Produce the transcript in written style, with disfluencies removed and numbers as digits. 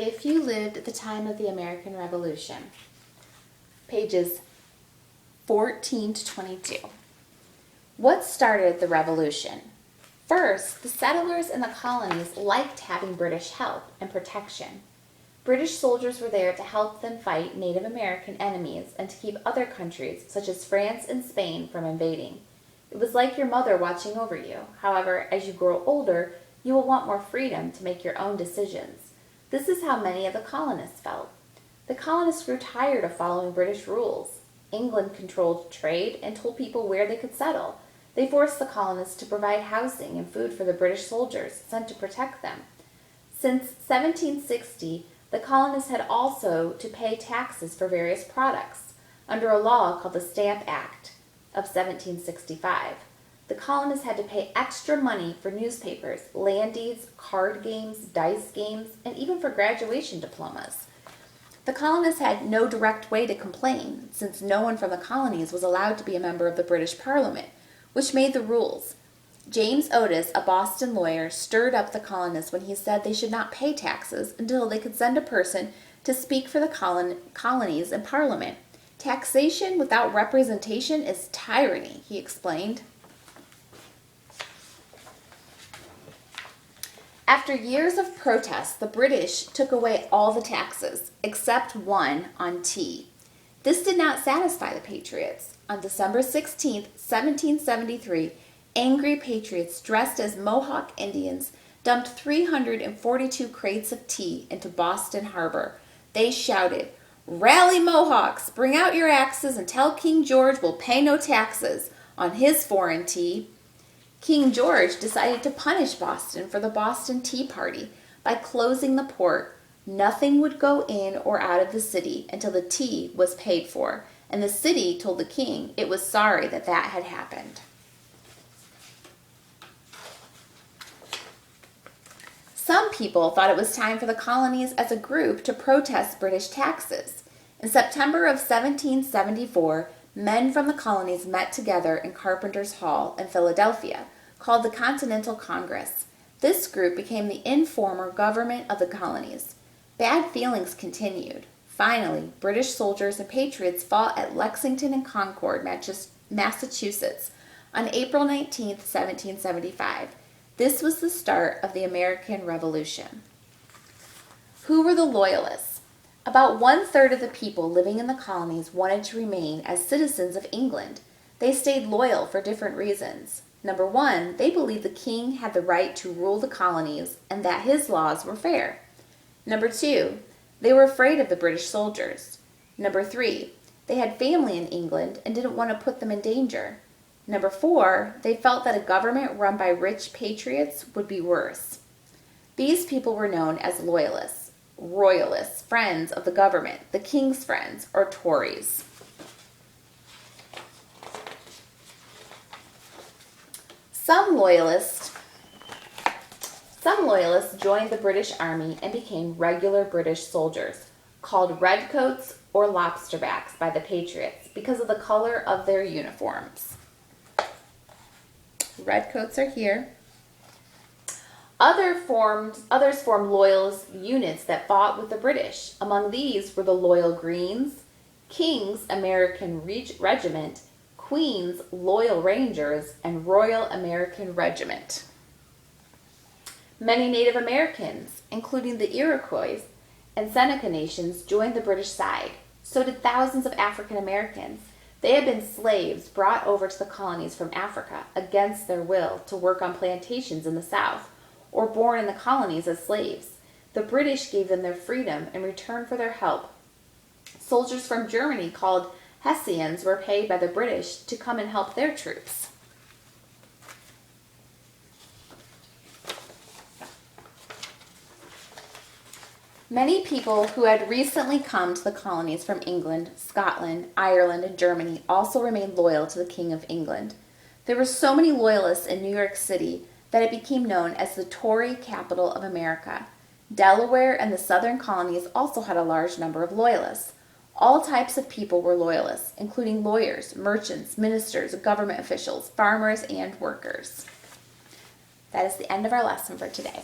If you lived at the time of the American Revolution, pages 14 to 22. What started the revolution? First, the settlers in the colonies liked having British help and protection. British soldiers were there to help them fight Native American enemies and to keep other countries, such as France and Spain, from invading. It was like your mother watching over you. However, as you grow older, you will want more freedom to make your own decisions. This is how many of the colonists felt. The colonists grew tired of following British rules. England controlled trade and told people where they could settle. They forced the colonists to provide housing and food for the British soldiers sent to protect them. Since 1760, the colonists had also to pay taxes for various products under a law called the Stamp Act of 1765. The colonists had to pay extra money for newspapers, land deeds, card games, dice games, and even for graduation diplomas. The colonists had no direct way to complain, since no one from the colonies was allowed to be a member of the British Parliament, which made the rules. James Otis, a Boston lawyer, stirred up the colonists when he said they should not pay taxes until they could send a person to speak for the colonies in Parliament. Taxation without representation is tyranny, he explained. After years of protests, the British took away all the taxes, except one on tea. This did not satisfy the Patriots. On December 16, 1773, angry patriots dressed as Mohawk Indians dumped 342 crates of tea into Boston Harbor. They shouted, "Rally Mohawks, bring out your axes and tell King George we'll pay no taxes on his foreign tea." King George decided to punish Boston for the Boston Tea Party by closing the port. Nothing would go in or out of the city until the tea was paid for, and the city told the king it was sorry that that had happened. Some people thought it was time for the colonies as a group to protest British taxes. In September of 1774, men from the colonies met together in Carpenter's Hall in Philadelphia, called the Continental Congress. This group became the informal government of the colonies. Bad feelings continued. Finally, British soldiers and patriots fought at Lexington and Concord, Massachusetts, on April 19, 1775. This was the start of the American Revolution. Who were the Loyalists? About 1/3 of the people living in the colonies wanted to remain as citizens of England. They stayed loyal for different reasons. Number one, they believed the king had the right to rule the colonies and that his laws were fair. Number two, they were afraid of the British soldiers. Number three, they had family in England and didn't want to put them in danger. Number four, they felt that a government run by rich patriots would be worse. These people were known as Loyalists. Royalists, friends of the government, the king's friends, or Tories. Some loyalists joined the British Army and became regular British soldiers, called redcoats or lobsterbacks by the Patriots because of the color of their uniforms. Redcoats are here. Others formed loyalist units that fought with the British. Among these were the Loyal Greens, King's American Regiment, Queen's Loyal Rangers, and Royal American Regiment. Many Native Americans, including the Iroquois and Seneca nations, joined the British side. So did thousands of African Americans. They had been slaves brought over to the colonies from Africa against their will to work on plantations in the South, or born in the colonies as slaves. The British gave them their freedom in return for their help. Soldiers from Germany called Hessians were paid by the British to come and help their troops. Many people who had recently come to the colonies from England, Scotland, Ireland, and Germany also remained loyal to the King of England. There were so many loyalists in New York City that it became known as the Tory capital of America. Delaware and the southern colonies also had a large number of loyalists. All types of people were loyalists, including lawyers, merchants, ministers, government officials, farmers, and workers. That is the end of our lesson for today.